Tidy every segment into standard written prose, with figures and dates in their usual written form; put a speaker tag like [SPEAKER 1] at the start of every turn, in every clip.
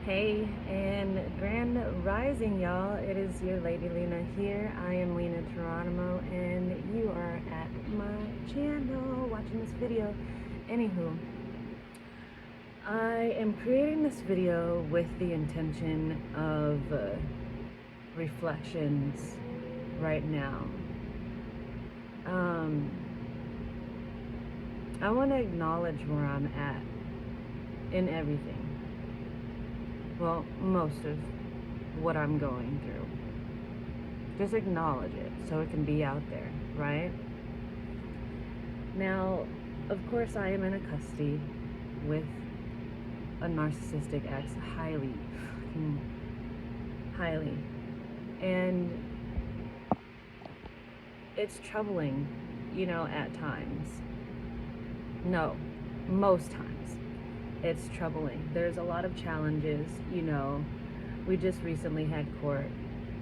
[SPEAKER 1] Hey, and grand rising, y'all. It is your Lady Lena here. I am Lena Geronimo, and you are at my channel watching this video. Anywho, I am creating this video with the intention of reflections right now. I want to acknowledge where I'm at in everything. Well, most of what I'm going through. Just acknowledge it so it can be out there, right? Now, of course, I am in a custody with a narcissistic ex, highly, and it's troubling, at times. No, most times. It's troubling. There's a lot of challenges, We just recently had court,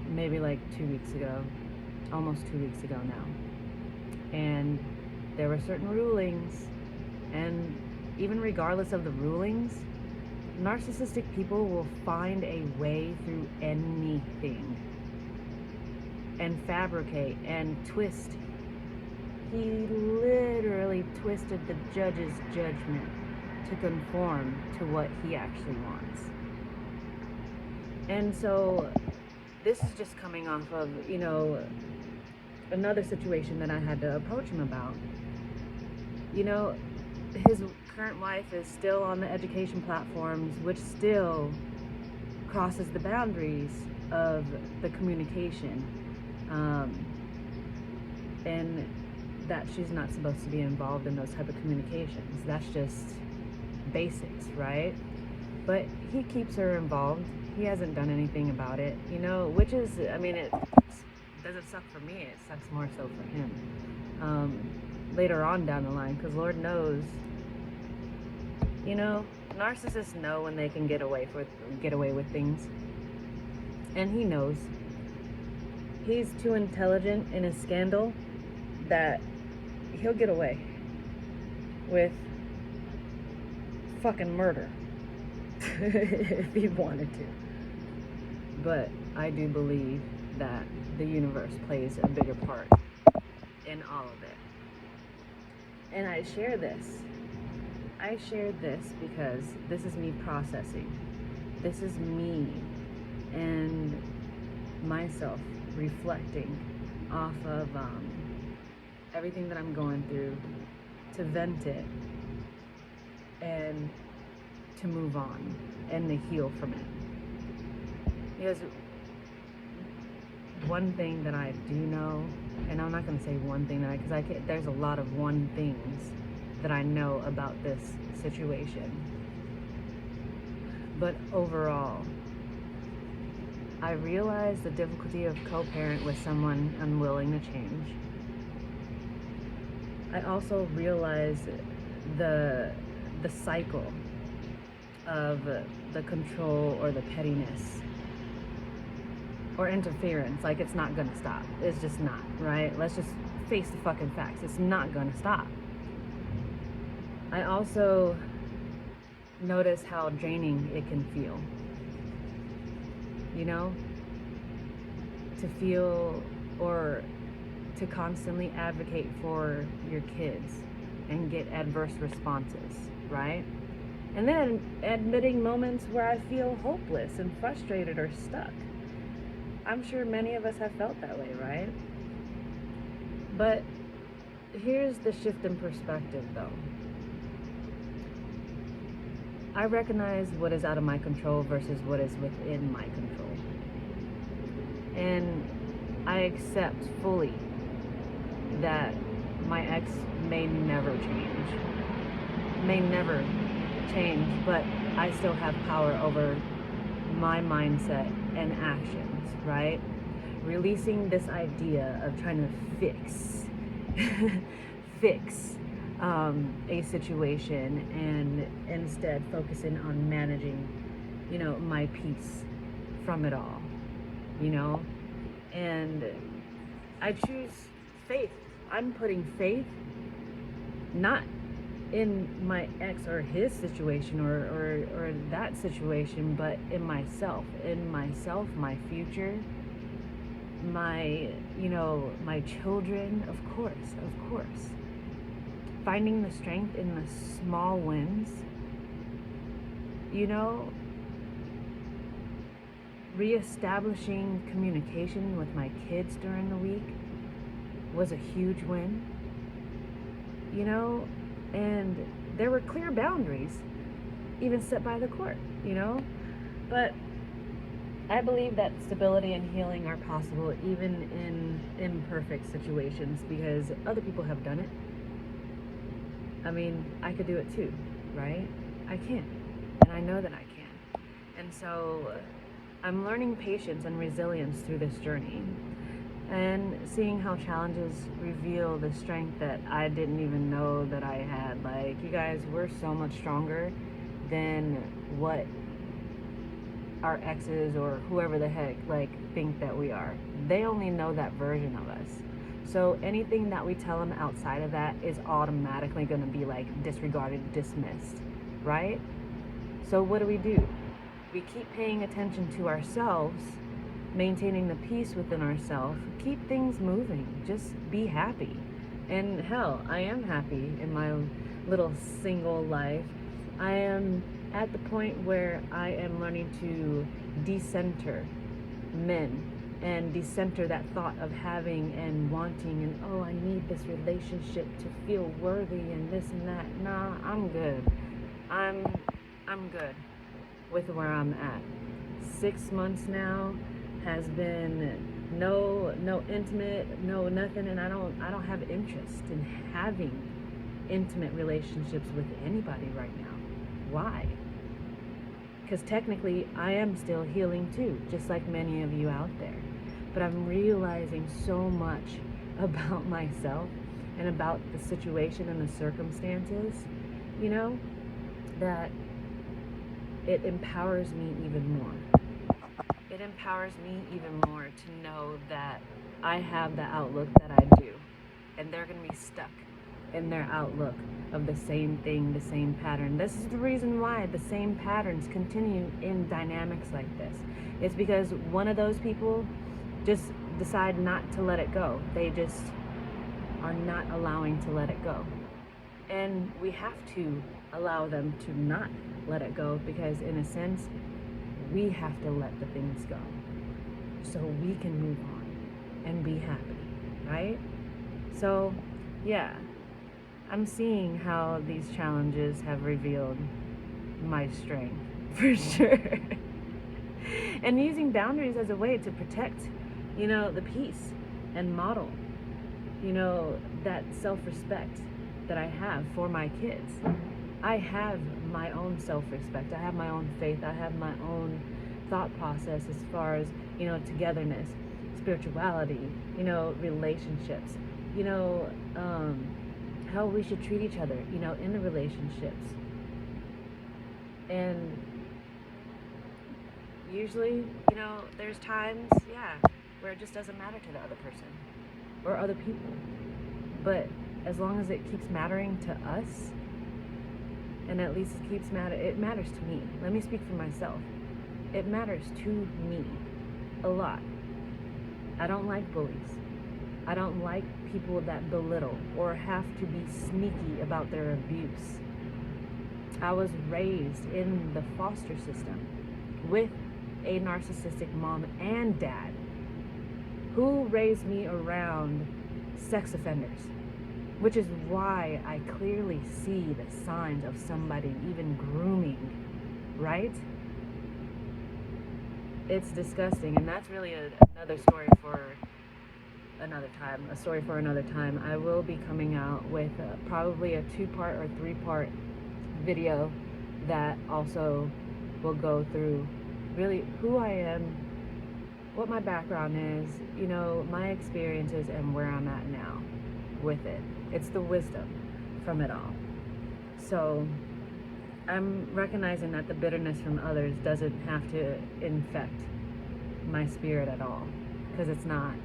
[SPEAKER 1] maybe like 2 weeks ago, almost 2 weeks ago now. And there were certain rulings, and even regardless of the rulings, narcissistic people will find a way through anything and fabricate and twist. He literally twisted the judge's judgment to conform to what he actually wants. And so this is just coming off of, another situation that I had to approach him about. His current wife is still on the education platforms, which still crosses the boundaries of the communication. And that she's not supposed to be involved in those type of communications. That's just basics, right? But he keeps her involved. He hasn't done anything about it, which is, it doesn't suck for me, it sucks more so for him later on down the line, because Lord knows, narcissists know when they can get away with things, and he knows. He's too intelligent in his scandal that he'll get away with fucking murder if he wanted to. But I do believe that the universe plays a bigger part in all of it. And I share this because this is me processing. This is me and myself reflecting off of everything that I'm going through, to vent it and to move on and to heal from it. Because one thing that I do know, and I'm not going to say one thing because there's a lot of one things that I know about this situation. But overall, I realize the difficulty of co-parent with someone unwilling to change. I also realize the cycle of the control or the pettiness or interference. Like, it's not gonna stop. It's just not, right? Let's just face the fucking facts. It's not gonna stop. I also notice how draining it can feel. To feel or to constantly advocate for your kids and get adverse responses, right? And then admitting moments where I feel hopeless and frustrated or stuck. I'm sure many of us have felt that way, right? But here's the shift in perspective, though. I recognize what is out of my control versus what is within my control. And I accept fully that my ex may never change, but I still have power over my mindset and actions, right? Releasing this idea of trying to fix a situation, and instead focusing on managing, my peace from it all, and I choose faith. I'm putting faith not in my ex or his situation or that situation, but in myself, my future, my, my children, of course. Finding the strength in the small wins, you know, reestablishing communication with my kids during the week was a huge win, and there were clear boundaries, even set by the court, but I believe that stability and healing are possible even in imperfect situations because other people have done it. I mean, I could do it too, right? I can, and I know that I can. And so I'm learning patience and resilience through this journey and seeing how challenges reveal the strength that I didn't even know that I had. Like, you guys, we're so much stronger than what our exes or whoever the heck think that we are. They only know that version of us. So anything that we tell them outside of that is automatically going to be disregarded, dismissed, right? So what do? We keep paying attention to ourselves, maintaining the peace within ourselves, keep things moving, just be happy. And hell, I am happy in my little single life. I am at the point where I am learning to decenter men and decenter that thought of having and wanting and, oh, I need this relationship to feel worthy and this and that. Nah, I'm good. I'm good with where I'm at. 6 months now has been no intimate, no nothing, and I don't have interest in having intimate relationships with anybody right now. Why? Because technically I am still healing too, just like many of you out there. But I'm realizing so much about myself and about the situation and the circumstances, that it empowers me even more. It empowers me even more to know that I have the outlook that I do, and they're going to be stuck in their outlook of the same thing, the same pattern. This is the reason why the same patterns continue in dynamics like this. It's because one of those people just decide not to let it go. They just are not allowing to let it go. And we have to allow them to not let it go because, in a sense, we have to let the things go so we can move on and be happy, right? So, yeah, I'm seeing how these challenges have revealed my strength, for sure. And using boundaries as a way to protect, the peace and model, that self-respect that I have for my kids. I have my own self-respect. I have my own faith. I have my own thought process as far as, togetherness, spirituality, relationships, how we should treat each other, in the relationships. And usually, there's times, where it just doesn't matter to the other person or other people. But as long as it keeps mattering to us, and at least it matters to me. Let me speak for myself. It matters to me a lot. I don't like bullies. I don't like people that belittle or have to be sneaky about their abuse. I was raised in the foster system with a narcissistic mom and dad who raised me around sex offenders, which is why I clearly see the signs of somebody even grooming, right? It's disgusting, and that's really another story for another time, a story for another time. I will be coming out with probably a 2-part or 3-part video that also will go through really who I am, what my background is, my experiences, and where I'm at now with it. It's the wisdom from it all. So I'm recognizing that the bitterness from others doesn't have to infect my spirit at all, because it's not.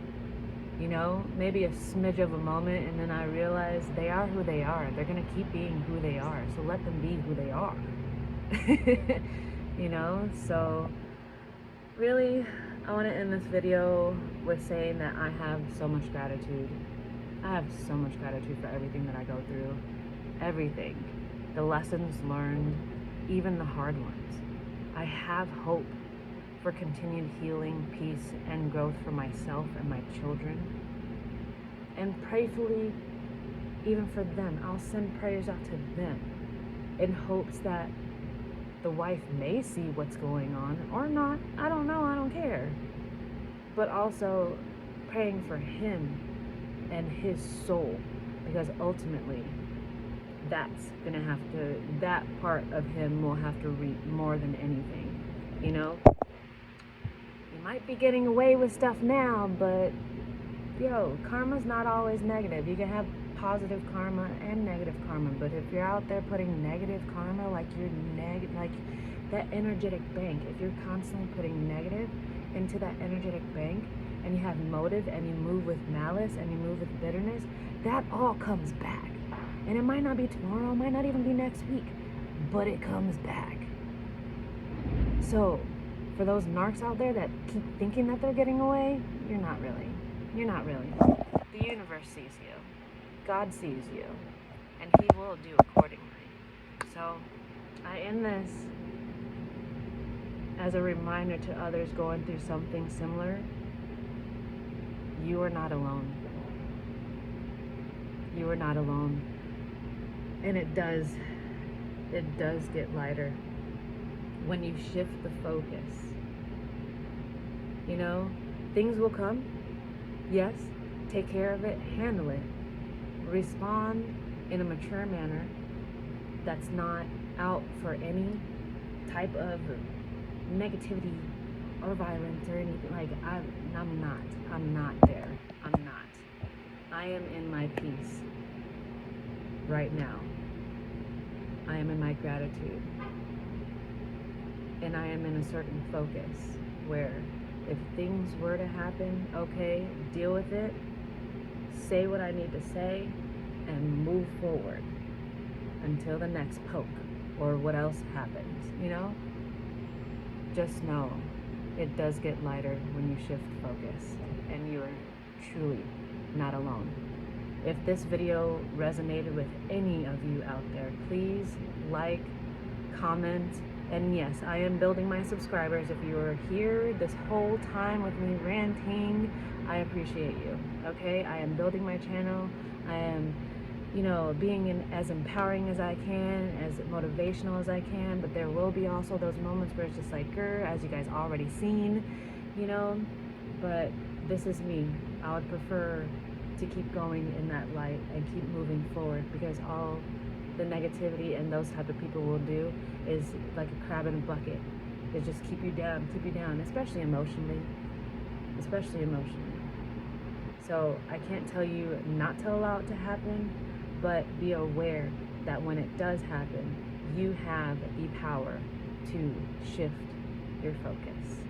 [SPEAKER 1] You know, maybe a smidge of a moment, and then I realize they are who they are. They're going to keep being who they are. So let them be who they are. You know, so really, I want to end this video with saying that I have so much gratitude. I have so much gratitude for everything that I go through. Everything. The lessons learned, even the hard ones. I have hope for continued healing, peace, and growth for myself and my children. And prayerfully, even for them, I'll send prayers out to them in hopes that the wife may see what's going on or not. I don't know, I don't care. But also praying for him and his soul, because ultimately that's gonna have to, that part of him will have to reap more than anything, you know? You might be getting away with stuff now, but yo, karma's not always negative. You can have positive karma and negative karma, but if you're out there putting negative karma, like you're like that energetic bank, if you're constantly putting negative into that energetic bank, and you have motive, and you move with malice, and you move with bitterness, that all comes back. And it might not be tomorrow, it might not even be next week, but it comes back. So for those narcs out there that keep thinking that they're getting away, you're not really. You're not really. The universe sees you. God sees you. And he will do accordingly. So I end this as a reminder to others going through something similar. You are not alone. You are not alone. And it does get lighter when you shift the focus. You know, things will come. Yes, take care of it, handle it. Respond in a mature manner that's not out for any type of negativity or violence or anything. Like, I'm not there. I'm not. I am in my peace right now. I am in my gratitude. And I am in a certain focus where if things were to happen, okay, deal with it, say what I need to say, and move forward until the next poke or what else happens, you know? Just know it does get lighter when you shift focus, and you are truly not alone. If this video resonated with any of you out there, please like, comment, and yes, I am building my subscribers. If you are here this whole time with me ranting, I appreciate you, okay? I am building my channel. I am, you know, being as empowering as I can, as motivational as I can, but there will be also those moments where it's just like, as you guys already seen, you know, but this is me. I would prefer to keep going in that light and keep moving forward, because all the negativity and those type of people will do is like a crab in a bucket. They just keep you down, especially emotionally. So I can't tell you not to allow it to happen, but be aware that when it does happen, you have the power to shift your focus,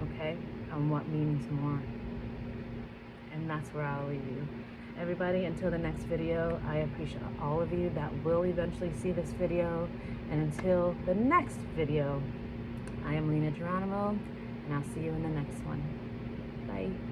[SPEAKER 1] okay, on what means more. And that's where I'll leave you. Everybody, until the next video, I appreciate all of you that will eventually see this video. And until the next video, I am Lena Geronimo, and I'll see you in the next one. Bye.